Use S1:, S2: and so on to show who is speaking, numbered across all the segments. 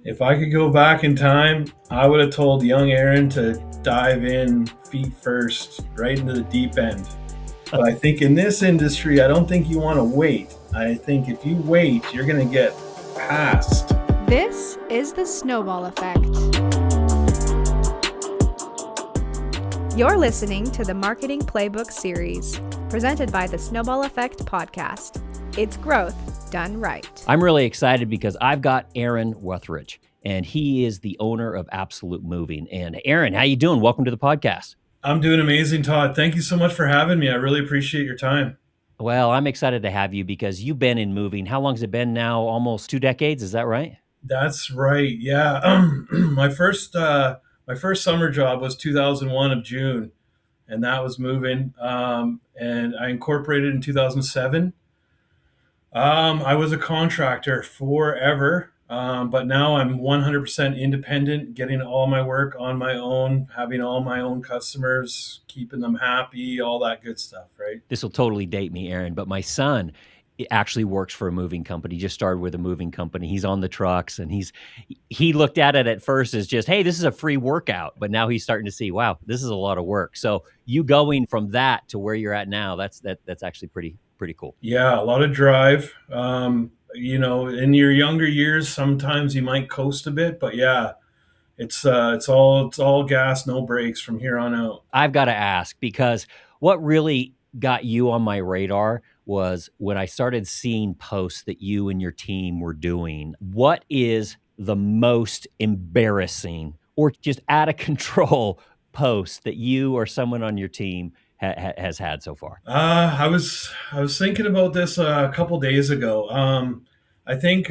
S1: If I could go back in time, I would have told young Aaron to dive in feet first, right into the deep end. But I think in this industry, I don't think you want to wait. I think if you wait, you're going to get passed.
S2: This is the Snowball Effect. You're listening to the Marketing Playbook series, presented by the Snowball Effect podcast. It's growth done right.
S3: I'm really excited because I've got Aaron Wuthrich, and he is the owner of Absolute Moving. And Aaron, how you doing? Welcome to the podcast.
S1: I'm doing amazing, Todd. Thank you so much for having me. I really appreciate your time.
S3: Well, I'm excited to have you because you've been in moving. How long has it been now? Almost 2 decades, is that right?
S1: That's right. Yeah. My first summer job was 2001 of June, and that was moving. And I incorporated in 2007. I was a contractor forever, but now I'm 100% independent, getting all my work on my own, having all my own customers, keeping them happy, all that good stuff, right?
S3: This will totally date me, Aaron, but my son actually works for a moving company. He just started with a moving company. He's on the trucks, and he looked at it at first as just, hey, this is a free workout, but now he's starting to see, wow, this is a lot of work. So you going from that to where you're at now, that's actually pretty cool.
S1: Yeah, a lot of drive. In your younger years, sometimes you might coast a bit, but yeah, it's all gas, no brakes from here on out.
S3: I've got to ask because what really got you on my radar was when I started seeing posts that you and your team were doing. What is the most embarrassing or just out of control post that you or someone on your team has had so far?
S1: I was thinking about this a couple days ago. I think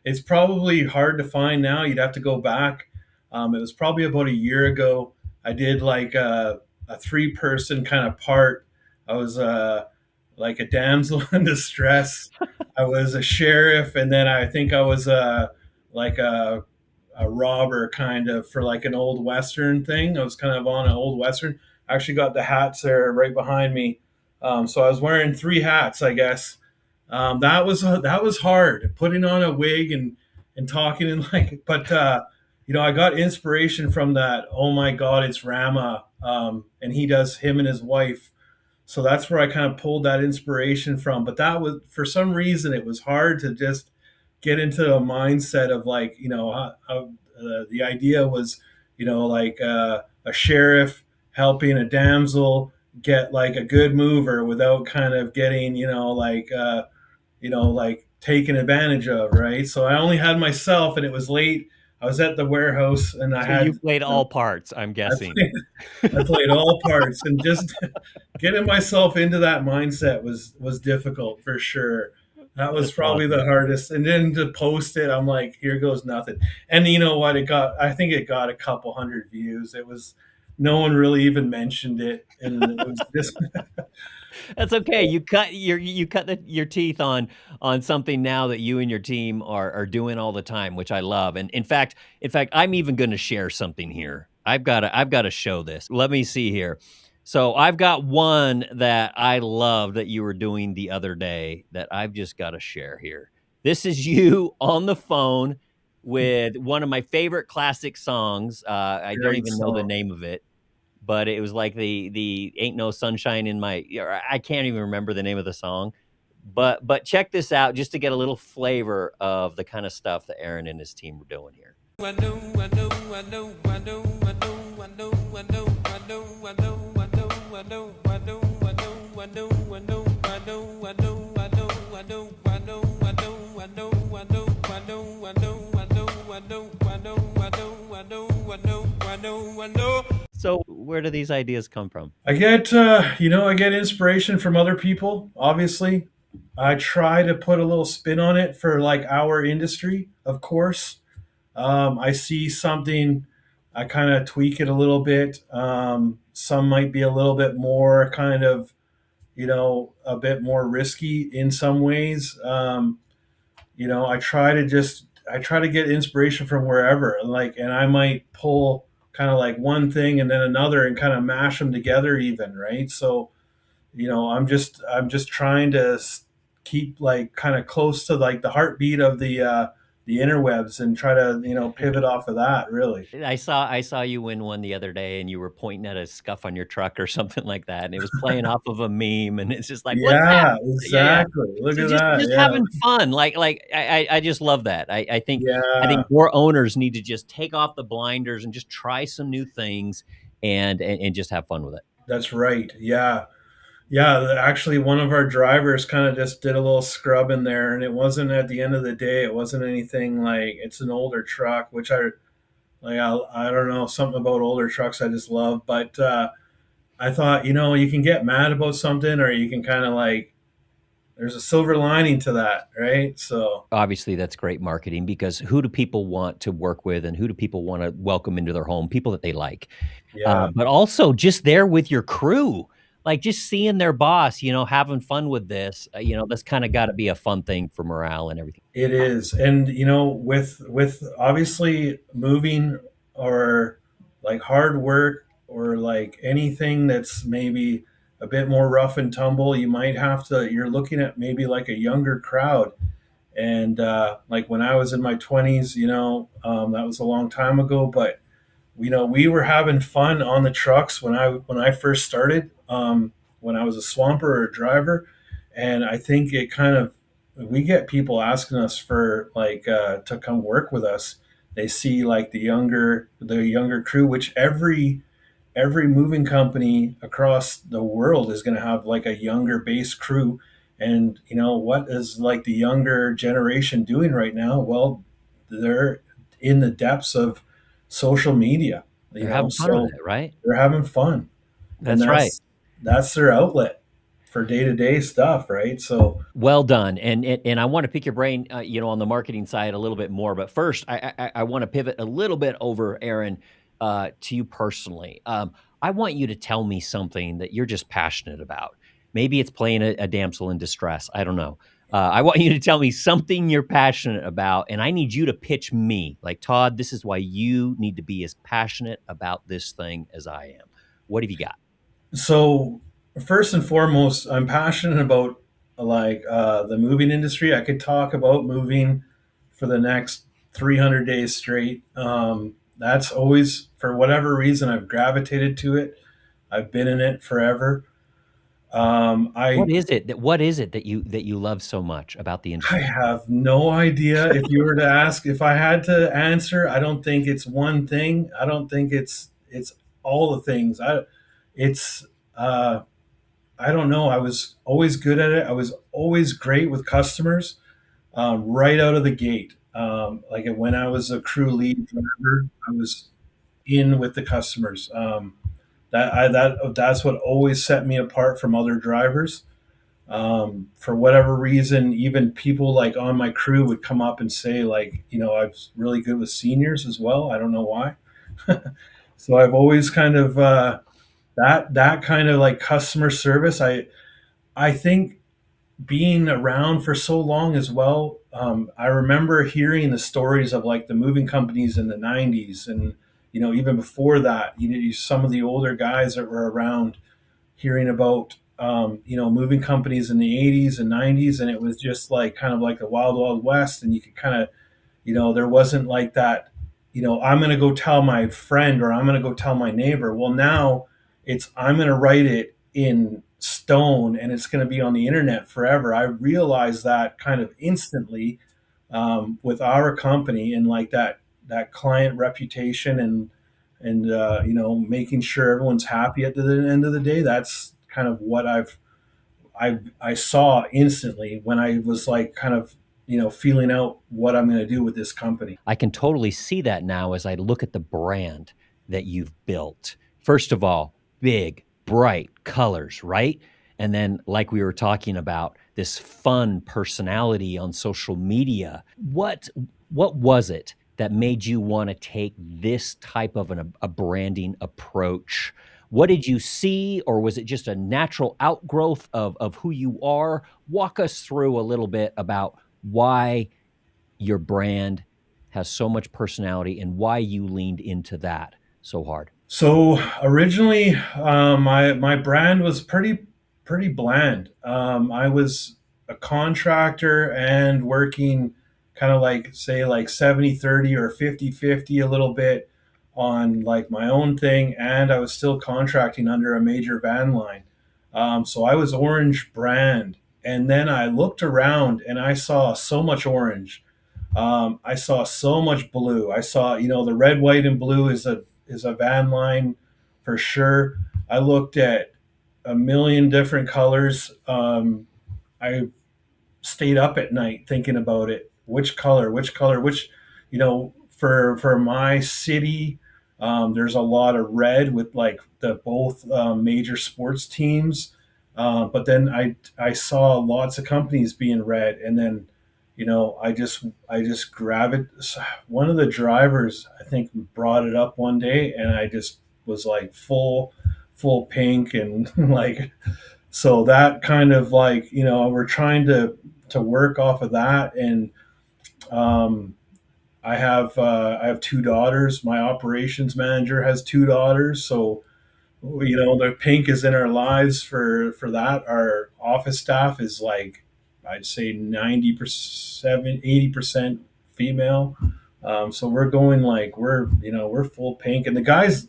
S1: it's probably hard to find now. You'd have to go back. It was probably about a year ago. I did like a three-person kind of part. I was like a damsel in distress. I was a sheriff, and then I think I was like a robber kind of for like an old western thing. I was kind of on an old western. I actually got the hats there right behind me. So I was wearing three hats, I guess. That was hard, putting on a wig and talking and like. But I got inspiration from that. Oh my God, it's Rama, and he does him and his wife. So that's where I kind of pulled that inspiration from. But that was, for some reason, it was hard to just get into a mindset of like, the idea was, like a sheriff helping a damsel get like a good mover without kind of getting, like taken advantage of, right? So I only had myself, and it was late. I was at the warehouse, and I
S3: So you
S1: had,
S3: played all parts, I'm
S1: I
S3: guessing.
S1: I played all parts, and just getting myself into that mindset was difficult for sure. That was
S3: That's
S1: probably the
S3: awesome.
S1: hardest. And then to post it, I'm like, here goes nothing. And you know what? I think it got a couple hundred views. It was, no one really even mentioned it. And it was just,
S3: That's okay. You cut your teeth on something now that you and your team are doing all the time, which I love. And in fact, I'm even going to share something here. I've got to show this. Let me see here. So I've got one that I love that you were doing the other day that I've just got to share here. This is you on the phone with one of my favorite classic songs. I don't
S1: great
S3: even know the
S1: song.
S3: name of it, but it was like the "Ain't No Sunshine in My," or I can't even remember the name of the song. But check this out just to get a little flavor of the kind of stuff that Aaron and his team were doing here. So where do these ideas come from?
S1: I get inspiration from other people. Obviously, I try to put a little spin on it for like our industry, of course. I see something, I kind of tweak it a little bit. Some might be a little bit more kind of, a bit more risky in some ways. I try to get inspiration from wherever, like, and I might pull kind of like one thing and then another and kind of mash them together, even, right? So, I'm just trying to keep like kind of close to like the heartbeat of the the interwebs and try to pivot off of that. Really.
S3: I saw you win one the other day, and you were pointing at a scuff on your truck or something like that, and it was playing off of a meme, and it's just like, "What's that?"
S1: Yeah,
S3: Yeah, yeah.
S1: exactly. Look
S3: So
S1: at
S3: just
S1: that.
S3: just
S1: Yeah,
S3: having fun, like I just love that. I think
S1: yeah.
S3: more owners need to just take off the blinders and just try some new things and just have fun with it.
S1: That's right. Yeah. Yeah, actually, one of our drivers kind of just did a little scrub in there, and it wasn't at the end of the day. It wasn't anything like it's an older truck, which I like. I don't know, something about older trucks I just love. But I thought, you can get mad about something, or you can kind of like there's a silver lining to that, right? So
S3: Obviously, that's great marketing because who do people want to work with and who do people wanna welcome into their home? People that they like.
S1: yeah,
S3: But also just there with your crew, like, just seeing their boss, having fun with this, that's kinda gotta be a fun thing for morale and everything.
S1: it is. And with obviously moving or like hard work or like anything that's maybe a bit more rough and tumble, you might have to. You're looking at maybe like a younger crowd. And like when I was in my 20s, that was a long time ago, but we were having fun on the trucks when I first started, when I was a swamper or a driver, and I think it kind of we get people asking us for like to come work with us. They see like the younger crew, which every moving company across the world is going to have like a younger base crew. And what is like the younger generation doing right now? Well, they're in the depths of social media,
S3: They're having fun with
S1: so
S3: it, right?
S1: they're having fun, and
S3: That's right.
S1: that's their outlet for day-to-day stuff, right? So
S3: Well done, and I wanna pick your brain, on the marketing side a little bit more, but first, I wanna pivot a little bit over, Aaron, to you personally. I want you to tell me something that you're just passionate about. Maybe it's playing a damsel in distress, I don't know. I want you to tell me something you're passionate about, and I need you to pitch me, like, "Todd, this is why you need to be as passionate about this thing as I am." What have you got?
S1: So first and foremost, I'm passionate about like the moving industry. I could talk about moving for the next 300 days straight. That's always, for whatever reason, I've gravitated to it. I've been in it forever.
S3: What
S1: I
S3: is it that you love so much about the
S1: I
S3: industry?
S1: have no idea. If you were to ask, if I had to answer, I don't think it's one thing. I don't think it's all the things. It's uh, I don't know. I was always good at it. I was always great with customers, right out of the gate. Like when I was a crew lead driver, I was in with the customers. That's what always set me apart from other drivers. For whatever reason, even people like on my crew would come up and say, like, I was really good with seniors as well. I don't know why. So I've always kind of that kind of like customer service. I think being around for so long as well, I remember hearing the stories of like the moving companies in the 90s, and even before that, some of the older guys that were around, hearing about moving companies in the 80s and 90s, and it was just like kind of like the wild wild west, and you could kind of, there wasn't like that, I'm going to go tell my friend or I'm going to go tell my neighbor. Well, now it's I'm going to write it in stone and it's going to be on the internet forever. I realized that kind of instantly, with our company, and like that client reputation, and making sure everyone's happy at the end of the day. That's kind of what I saw instantly when I was like kind of feeling out what I'm going to do with this company.
S3: I can totally see that now as I look at the brand that you've built. First of all, big, bright colors, right? And then, like we were talking about, this fun personality on social media. What was it that made you want to take this type of a branding approach? What did you see, or was it just a natural outgrowth of who you are? Walk us through a little bit about why your brand has so much personality and why you leaned into that so hard.
S1: So originally, my brand was pretty bland. I was a contractor and working kind of like say like 70-30 or 50-50 a little bit on like my own thing, and I was still contracting under a major van line. So I was orange brand, and then I looked around and I saw so much orange. I saw so much blue. I saw, the red, white, and blue is a van line for sure. I looked at a million different colors. I stayed up at night thinking about it. Which color, for my city, there's a lot of red with like the both major sports teams. But then I saw lots of companies being red, and then I just grab it. One of the drivers I think brought it up one day, and I just was like full pink and like so that kind of like we're trying to work off of that. And um, I have two daughters. My operations manager has two daughters, so the pink is in our lives for that. Our office staff is like I'd say 90%, 80% female. So we're going like we're full pink, and the guys,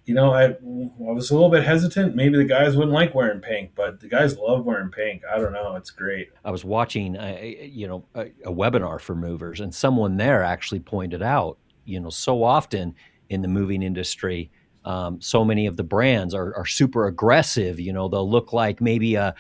S1: I was a little bit hesitant. Maybe the guys wouldn't like wearing pink, but the guys love wearing pink. I don't know. It's great.
S3: I was watching, a webinar for movers, and someone there actually pointed out, so often in the moving industry, so many of the brands are super aggressive. They'll look like maybe a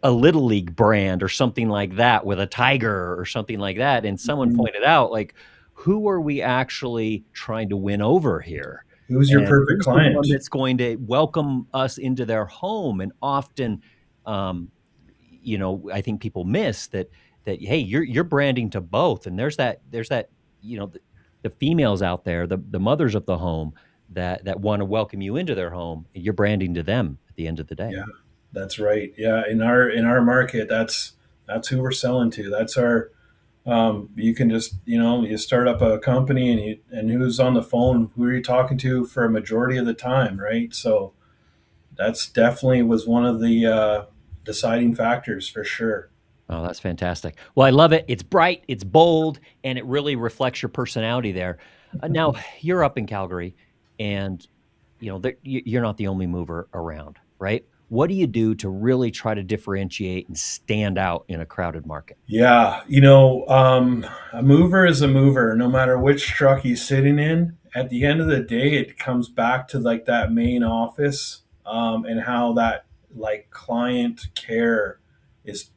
S3: little league brand or something like that with a tiger or something like that. And someone
S1: Mhm.
S3: pointed out, like, who are we actually trying to win over here?
S1: Who's your
S3: And
S1: perfect
S3: who's the one
S1: client?
S3: that's going to welcome us into their home? And often, um, I think people miss that, hey, you're branding to both. And there's that, the females out there, the mothers of the home that want to welcome you into their home. You're branding to them at the end of the day.
S1: Yeah, that's right. Yeah, in our market, that's who we're selling to. That's our. You can just you start up a company, and who's on the phone, who are you talking to for a majority of the time, right? So that's definitely was one of the deciding factors for sure.
S3: Oh, that's fantastic. Well, I love it. It's bright, it's bold, and it really reflects your personality there. Now, you're up in Calgary, and you're not the only mover around, right? What do you do to really try to differentiate and stand out in a crowded market?
S1: Yeah, a mover is a mover, no matter which truck he's sitting in. At the end of the day, it comes back to like that main office, and how that like client care is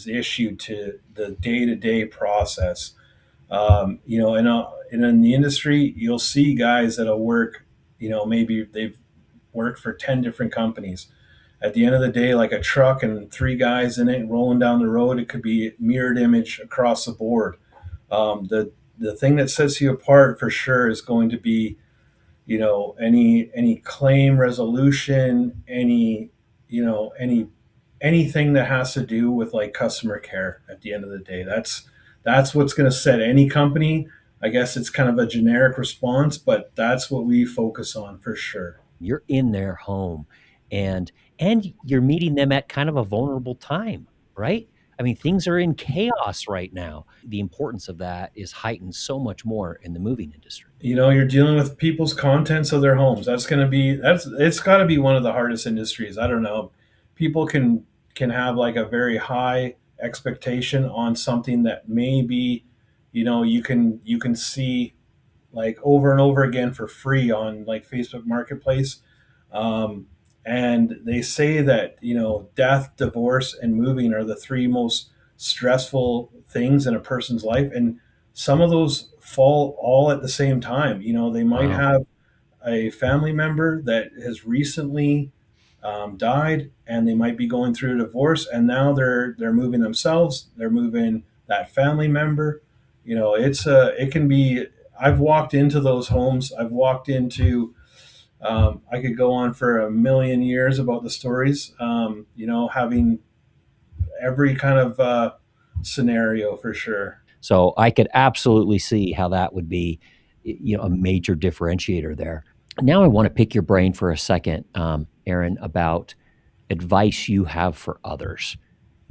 S1: issued to the day to day process. And in the industry, you'll see guys that'll work. Maybe they've worked for 10 different companies. At the end of the day, like a truck and three guys in it rolling down the road, it could be mirrored image across the board. The thing that sets you apart for sure is going to be, any claim resolution, anything that has to do with like customer care. At the end of the day, that's what's going to set any company. I guess it's kind of a generic response, but that's what we focus on for sure.
S3: You're in their home, and you're meeting them at kind of a vulnerable time, right? I mean, things are in chaos right now. The importance of that is heightened so much more in the moving industry.
S1: You're dealing with people's contents of their homes. That's it's got to be one of the hardest industries. I don't know. People can have like a very high expectation on something that maybe you can see like over and over again for free on like Facebook Marketplace. Um, and they say that death, divorce, and moving are the three most stressful things in a person's life, and some of those fall all at the same time. They might
S3: Wow.
S1: have a family member that has recently died, and they might be going through a divorce, and now they're moving themselves. They're moving that family member. It can be. I've walked into those homes. I've walked into. I could go on for a million years about the stories. Having every kind of scenario for sure.
S3: So I could absolutely see how that would be, a major differentiator there. Now I want to pick your brain for a second, Aaron, about advice you have for others.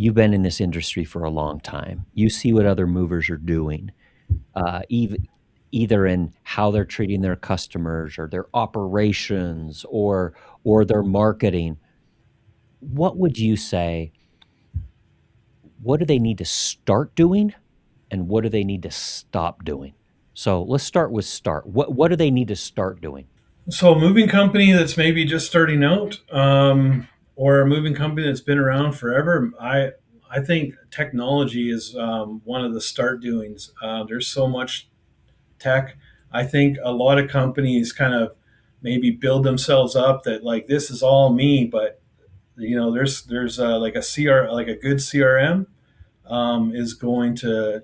S3: You've been in this industry for a long time. You see what other movers are doing, either in how they're treating their customers or their operations or their marketing. What would you say, what do they need to start doing and what do they need to stop doing? So let's start with start. What do they need to start doing?
S1: So a moving company that's maybe just starting out, or a moving company that's been around forever, I think technology is one of the start doings. There's so much tech. I think a lot of companies kind of maybe build themselves up that like this is all me, but there's like a CR like a good CRM is going to,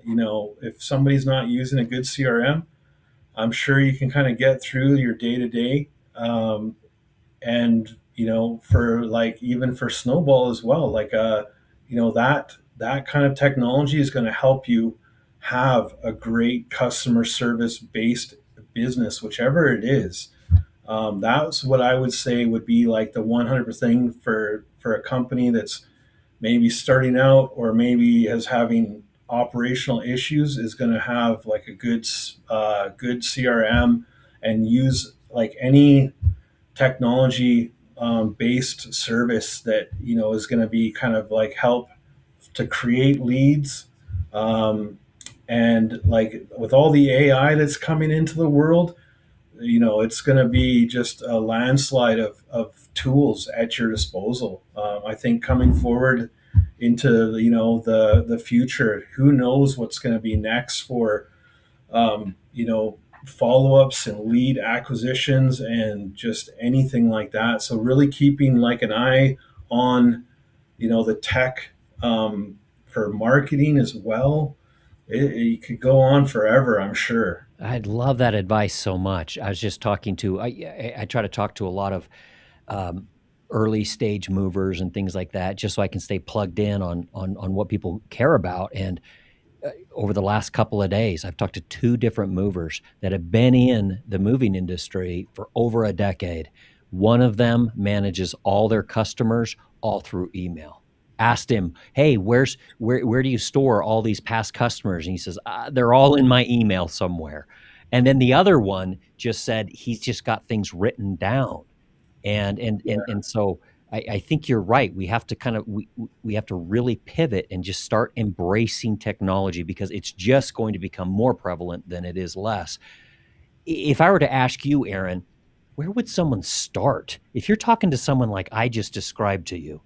S1: if somebody's not using a good CRM, I'm sure you can kind of get through your day to day. And for like even for Snowball as well, like that kind of technology is going to help you have a great customer service based business, whichever it is. That's what I would say would be like the 100% thing for a company that's maybe starting out or maybe is having operational issues, is going to have like a good CRM and use like any technology based service that is going to be kind of like help to create leads. And like with all the AI that's coming into the world, it's going to be just a landslide of tools at your disposal. I think coming forward into the future, who knows what's going to be next for follow-ups and lead acquisitions and just anything like that. So really keeping like an eye on the tech for marketing as well. It could go on forever, I'm sure.
S3: I'd love that advice so much. I was just talking to I try to talk to a lot of um, early stage movers and things like that, just so I can stay plugged in on what people care about. And over the last couple of days, I've talked to two different movers that have been in the moving industry for over a decade. One of them manages all their customers all through email. Asked him, "Hey, where do you store all these past customers?" And he says, "They're all in my email somewhere." And then the other one just said he's just got things written down. And so I think you're right. We have to we have to really pivot and just start embracing technology because it's just going to become more prevalent than it is less. If I were to ask you, Aaron, where would someone start? If you're talking to someone like I just described to you,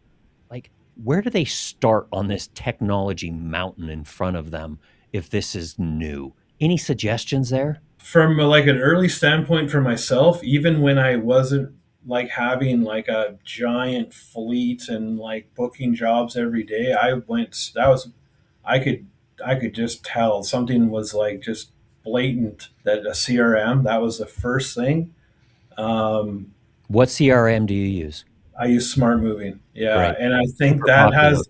S3: like where do they start on this technology mountain in front of them if this is new? Any suggestions there?
S1: From like an early standpoint for myself, even when I wasn't like having like a giant fleet and like booking jobs every day, I could I could just tell something was like just blatant, that a CRM, that was the first thing. um,
S3: What CRM do you use?
S1: I use smart moving, yeah,
S3: Great.
S1: and I think
S3: Super
S1: that
S3: popular.
S1: has,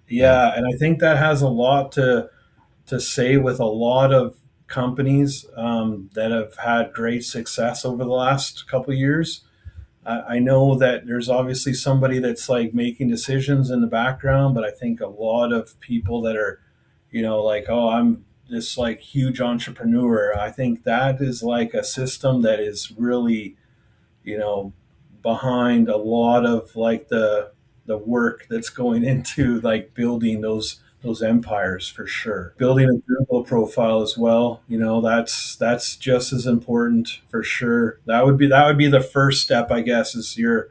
S3: Yeah.
S1: yeah, and I think that has a lot to say with a lot of companies that have had great success over the last couple of years. I know that there's obviously somebody that's like making decisions in the background, but I think a lot of people that are, like, oh, I'm this like huge entrepreneur. I think that is like a system that is really, you know, behind a lot of like the work that's going into like building those empires for sure. Building a Google profile as well, that's just as important for sure. That would be the first step, I guess, is your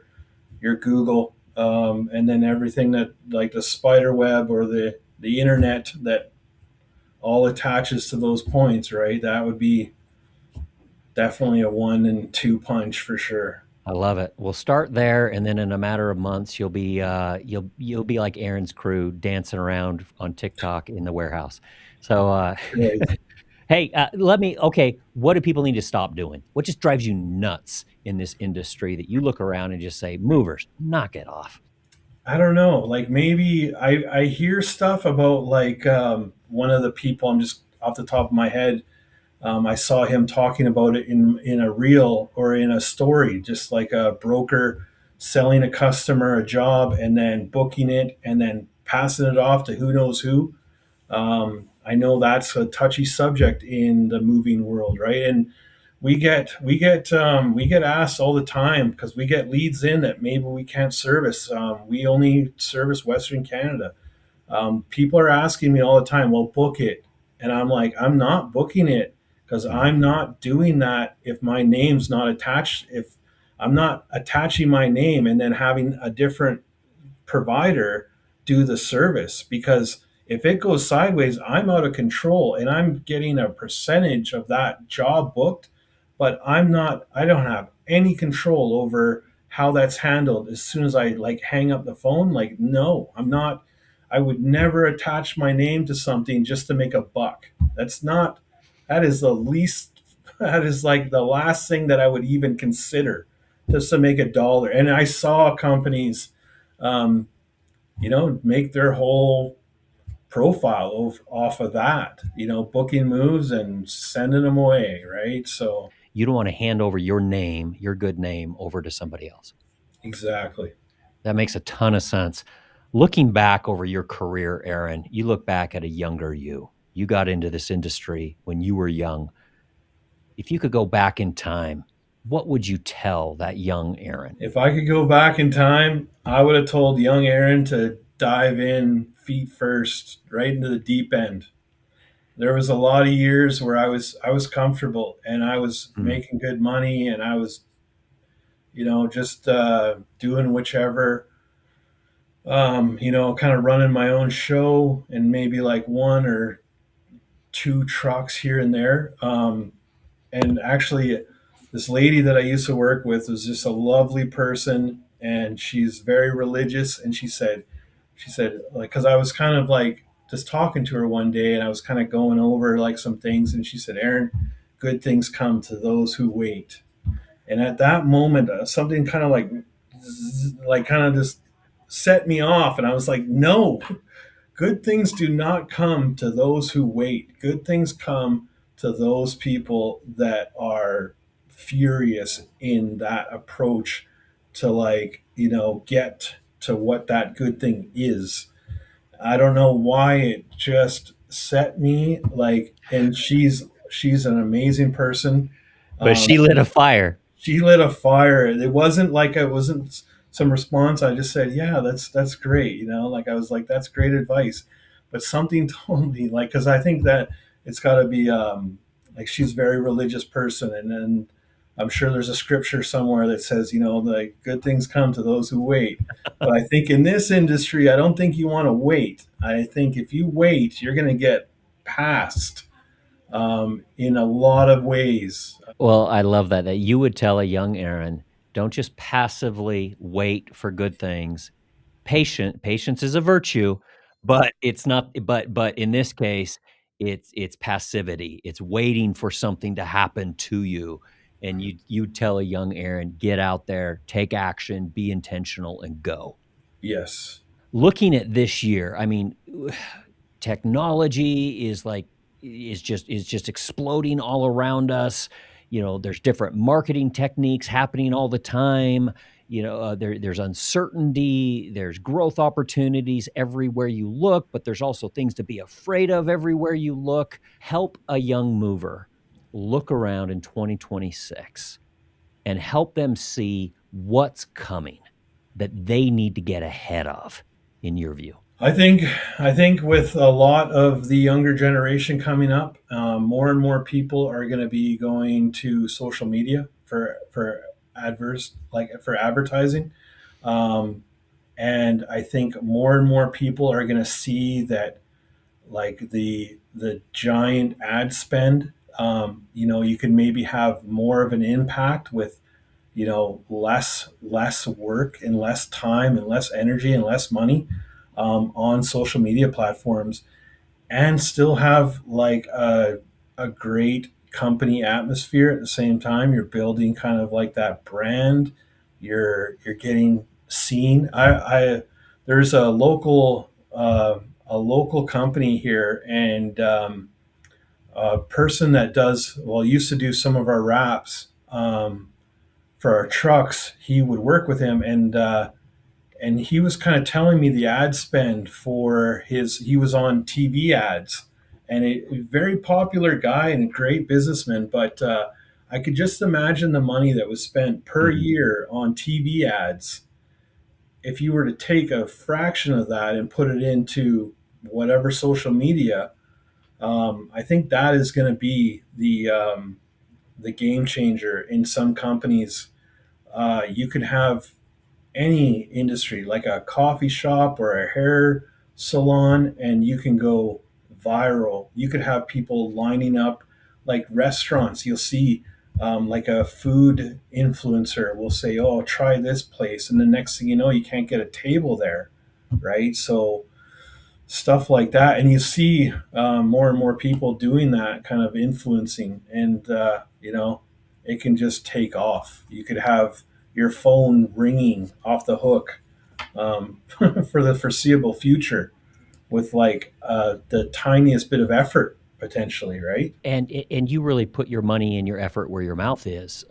S1: Google, and then everything that like the spider web or the internet that all attaches to those points, right? That would be definitely a 1 and 2 punch for sure.
S3: I love it. We'll start there, and then in a matter of months, you'll be like Aaron's crew dancing around on TikTok in the warehouse. So,
S1: Right.
S3: hey, let me. Okay, what do people need to stop doing? What just drives you nuts in this industry that you look around and just say, "Movers, knock it off."
S1: I don't know. Like maybe I hear stuff about like one of the people, I'm just off the top of my head. I saw him talking about it in a reel or in a story, just like a broker selling a customer a job and then booking it and then passing it off to who knows who. I know that's a touchy subject in the moving world, right? And we get asked all the time because we get leads in that maybe we can't service. We only service Western Canada. People are asking me all the time, well, book it. And I'm like, I'm not booking it because
S3: Mm.
S1: I'm not doing that if my name's not attached. If I'm not attaching my name and then having a different provider do the service, because if it goes sideways, I'm out of control and I'm getting a percentage of that job booked, but I don't have any control over how that's handled as soon as I like hang up the phone. Like, no, I'm not, I would never attach my name to something just to make a buck. That's not, that is the least, that is like the last thing that I would even consider just to make a dollar. And I saw companies, um, make their whole profile off of that, booking moves and sending them away, right? So,
S3: You don't want to hand over your name, your good name, over to somebody else.
S1: exactly.
S3: That makes a ton of sense. Looking back over your career, Aaron, you look back at a younger you. You got into this industry when you were young. If you could go back in time, what would you tell that young Aaron?
S1: If I could go back in time, I would have told young Aaron to dive in feet first, right into the deep end. There was a lot of years where I was comfortable and I was
S3: Mm.
S1: making good money and I was, just doing whichever, kind of running my own show and maybe like one or two trucks here and there. And actually, this lady that I used to work with was just a lovely person, and she's very religious. And she said, like, because I was kind of like just talking to her one day, and I was kind of going over like some things, and she said, "Aaron, good things come to those who wait." And at that moment, something kind of like kind of just set me off, and I was like, "No, good things do not come to those who wait. Good things come to those people that are furious in that approach to, like, get to what that good thing is." I don't know why it just set me like, and she's an amazing person.
S3: But
S1: Um,
S3: she lit a fire.
S1: she lit a fire. It wasn't like I wasn't some response. I just said, "Yeah, that's great." Like I was like, "That's great advice," but something told me, like, because I think that it's got to be like she's a very religious person, and then I'm sure there's a scripture somewhere that says, like, good things come to those who wait. But I think in this industry, I don't think you want to wait. I think if you wait, you're going to get passed in a lot of ways.
S3: Well, I love that you would tell a young Aaron, don't just passively wait for good things. Patience is a virtue, but it's not but in this case, it's passivity. It's waiting for something to happen to you, and you tell a young Aaron, "Get out there, take action, be intentional, and go."
S1: Yes.
S3: Looking at this year, I mean, technology is just exploding all around us. There's different marketing techniques happening all the time. There's uncertainty, there's growth opportunities everywhere you look, but there's also things to be afraid of everywhere you look. Help a young mover look around in 2026 and help them see what's coming that they need to get ahead of, in your view.
S1: I think with a lot of the younger generation coming up, more and more people are going to be going to social media for adverse like for advertising, um, and I think more and more people are going to see that, like, the giant ad spend. You can maybe have more of an impact with less work and less time and less energy and less money on social media platforms, and still have like a great company atmosphere at the same time. You're building kind of like that brand. You're getting seen. I There's a local company here, and a person that does well used to do some of our wraps for our trucks. He would work with him, and he was kind of telling me the ad spend for his. He was on TV ads, and a very popular guy and a great businessman. But I could just imagine the money that was spent per
S3: Mhm.
S1: year on TV ads. If you were to take a fraction of that and put it into whatever social media, I think that is going to be the game changer in some companies. You could have any industry, like a coffee shop or a hair salon, and you can go viral. You could have people lining up, like restaurants. You'll see like a food influencer will say, "Oh, try this place," and the next thing you know, you can't get a table there, right? So stuff like that, and you see more and more people doing that kind of influencing, and it can just take off. You could have your phone ringing off the hook for the foreseeable future with like the tiniest bit of effort potentially, right?
S3: And you really put your money and your effort where your mouth is.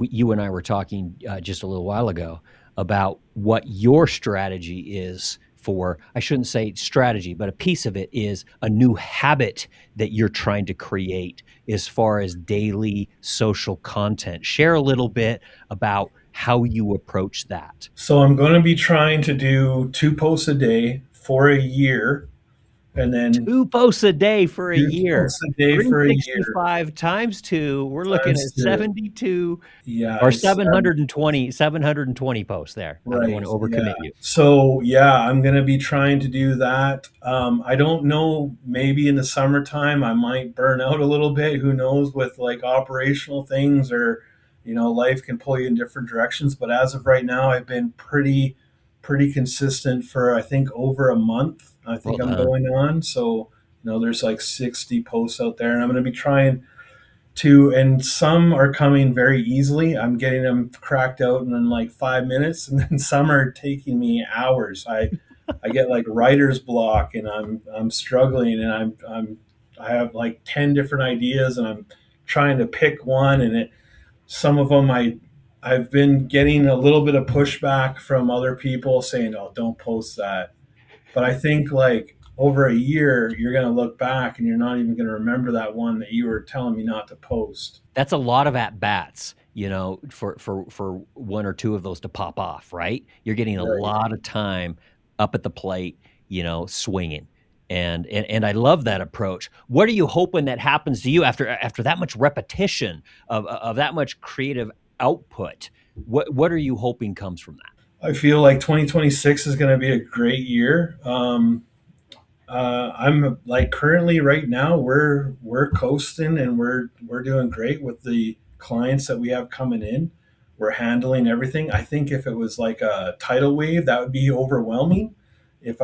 S3: You and I were talking just a little while ago about what your strategy is for, I shouldn't say strategy, but a piece of it is a new habit that you're trying to create as far as daily social content. Share a little bit about how you approach that.
S1: So I'm going to be trying to do 2 posts a day for a year, and then
S3: 2 posts a day for a
S1: two
S3: year.
S1: posts a day for a year
S3: 365 times 2, we're looking
S1: times
S3: at
S1: two.
S3: 72
S1: Yeah,
S3: or
S1: it's
S3: 720 posts there. I don't
S1: right.
S3: wanna
S1: Yeah.
S3: overcommit you.
S1: So yeah, I'm gonna be trying to do that. I don't know. Maybe in the summertime I might burn out a little bit. Who knows with like operational things, or life can pull you in different directions. But as of right now, I've been pretty consistent for I think over a month. I
S3: Well
S1: think I'm
S3: done.
S1: going on. So there's like 60 posts out there, and I'm gonna be trying to, and some are coming very easily. I'm getting them cracked out in like 5 minutes, and then some are taking me hours. I get like writer's block, and I'm struggling, and I have like 10 different ideas, and I'm trying to pick one, and some of them I've been getting a little bit of pushback from other people saying, "Oh, don't post that." But I think like over a year, you're going to look back and you're not even going to remember that one that you were telling me not to post.
S3: That's a lot of at bats, for 1 or 2 of those to pop off, right? You're getting a
S1: Right.
S3: lot of time up at the plate, swinging, and I love that approach. What are you hoping that happens to you after that much repetition of that much creative output? What are you hoping comes from that?
S1: I feel like 2026 is going to be a great year. I'm like currently right now we're coasting, and we're doing great with the clients that we have coming in. We're handling everything. I think if it was like a tidal wave, that would be overwhelming. If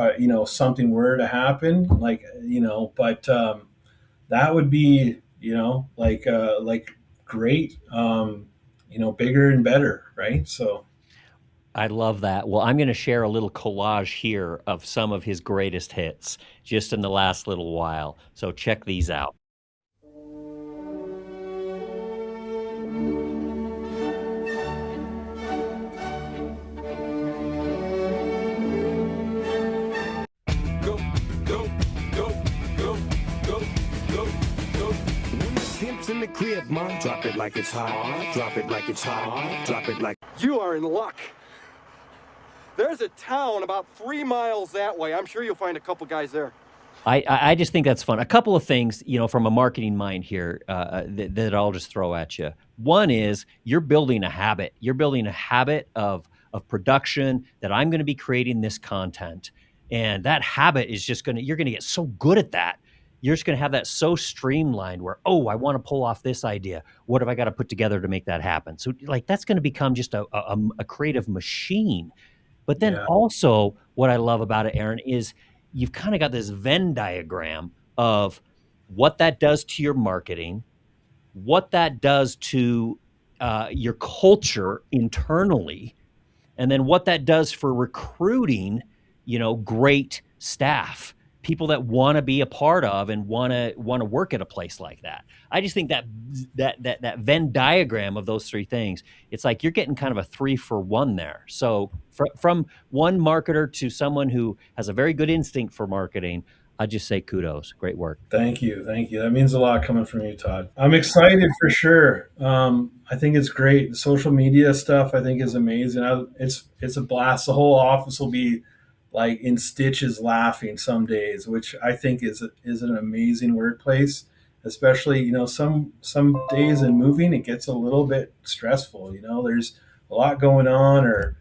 S1: something were to happen, like but that would be like great, bigger and better, right? So
S3: I love that. Well, I'm gonna share a little collage here of some of his greatest hits just in the last little while, so check these out.
S4: Go, go, go, go, go, go, go. When the pimp's in the crib, mom, drop it like it's hot. Drop it like it's hot. Drop it like.
S5: You are in luck. There's a town about 3 miles that way. I'm sure you'll find a couple guys there.
S3: I just think that's fun. A couple of things, from a marketing mind here, that I'll just throw at you. One is you're building a habit. You're building a habit of production that I'm gonna be creating this content, and that habit is just you're gonna get so good at that. You're just gonna have that so streamlined where, "Oh, I wanna pull off this idea. What have I gotta put together to make that happen?" So, like, that's gonna become just a creative machine. But then
S1: yeah,
S3: also what I love about it, Aaron, is you've kinda got this Venn diagram of what that does to your marketing, what that does to, your culture internally, and then what that does for recruiting, great staff. people that want to be a part of and want to work at a place like that. I just think that Venn diagram of those three things, it's like you're getting kind of a 3-for-1 there. So from one marketer to someone who has a very good instinct for marketing, I just say kudos. Great work.
S1: Thank you. Thank you. That means a lot coming from you, Todd. I'm excited for sure. I think it's great. The social media stuff I think is amazing. It's a blast. The whole office will be like in stitches laughing some days, which I think is an amazing workplace. Especially, some days in moving it gets a little bit stressful. There's a lot going on, or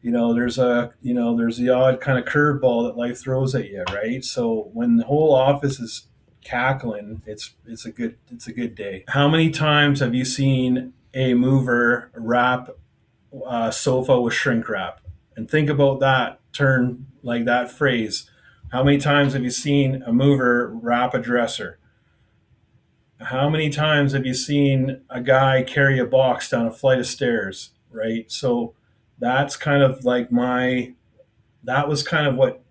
S1: there's the odd kind of curveball that life throws at you, right? So when the whole office is cackling, it's a good day. How many times have you seen a mover wrap a sofa with shrink wrap? And think about that turn, like that phrase. How many times have you seen a mover wrap a dresser? How many times have you seen a guy carry a box down a flight of stairs, right? So that's kind of like that was kind of what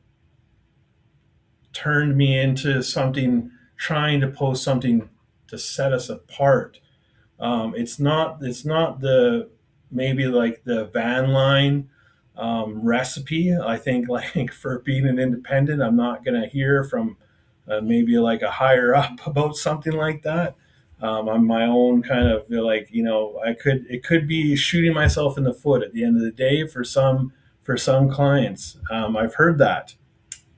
S1: turned me into trying to post something to set us apart. It's not the maybe like the van line recipe. I think like for being an independent, I'm not going to hear from maybe like a higher up about something like that. I'm my own kind of it could be shooting myself in the foot at the end of the day for some clients. I've heard that.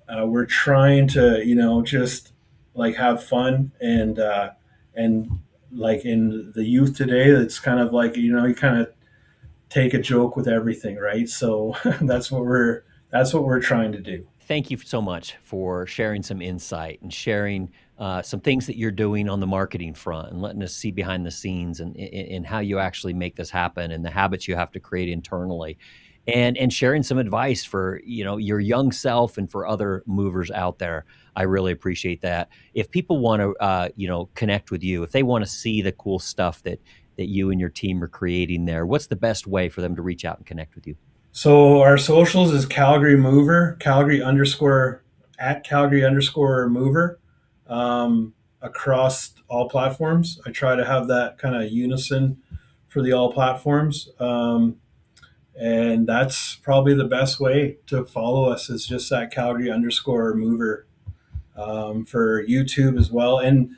S1: We're trying to just like have fun and like in the youth today, it's kind of like you kind of take a joke with everything, right? So that's what we're trying to do.
S3: Thank you so much for sharing some insight and sharing some things that you're doing on the marketing front and letting us see behind the scenes and how you actually make this happen and the habits you have to create internally, and sharing some advice for your young self and for other movers out there. I really appreciate that. If people want to connect with you, if they want to see the cool stuff that you and your team are creating there, what's the best way for them to reach out and connect with you?
S1: So our socials is Calgary Mover, Calgary_mover, across all platforms. I try to have that kind of unison for the all platforms. And that's probably the best way to follow us is just that Calgary_mover, for YouTube as well. And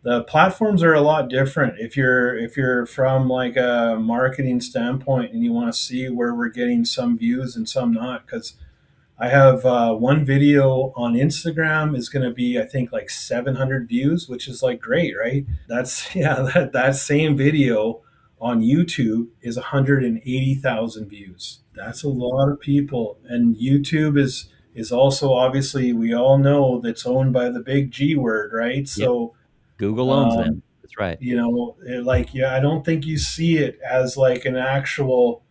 S1: the platforms are a lot different. If you're from like a marketing standpoint and you want to see where we're getting some views and some not, because I have one video on Instagram is going to be I think like 700 views, which is like great, right? That's yeah, that same video on YouTube is 180,000 views. That's a lot of people, and YouTube is also obviously we all know that's owned by the big G word, right?
S3: Yep.
S1: So
S3: Google owns them. That's right.
S1: I don't think you see it as like an actual,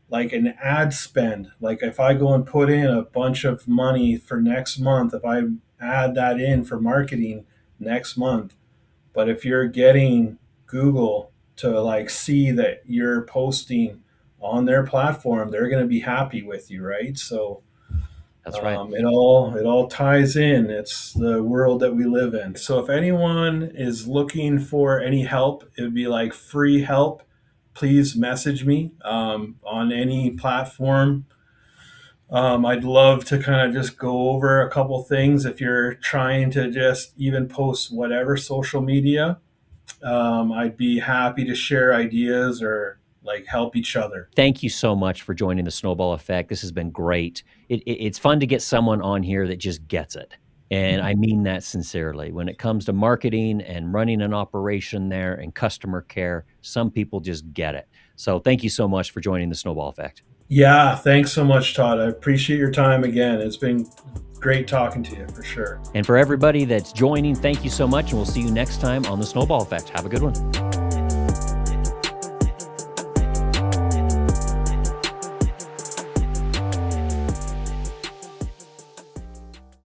S1: like an ad spend. Like if I go and put in a bunch of money for next month, if I add that in for marketing next month, but if you're getting Google to like see that you're posting on their platform, they're going to be happy with you, right? So
S3: That's right.
S1: it all ties in. It's the world that we live in. So if anyone is looking for any help, it would be like free help. Please message me on any platform. I'd love to kind of just go over a couple things if you're trying to just even post whatever social media. I'd be happy to share ideas or like help each other.
S3: Thank you so much for joining the Snowball Effect. This has been great. It's fun to get someone on here that just gets it. And I mean that sincerely. When it comes to marketing and running an operation there and customer care, some people just get it. So thank you so much for joining the Snowball Effect.
S1: Yeah, thanks so much, Todd. I appreciate your time again. It's been great talking to you for sure.
S3: And for everybody that's joining, thank you so much. And we'll see you next time on the Snowball Effect. Have a good one.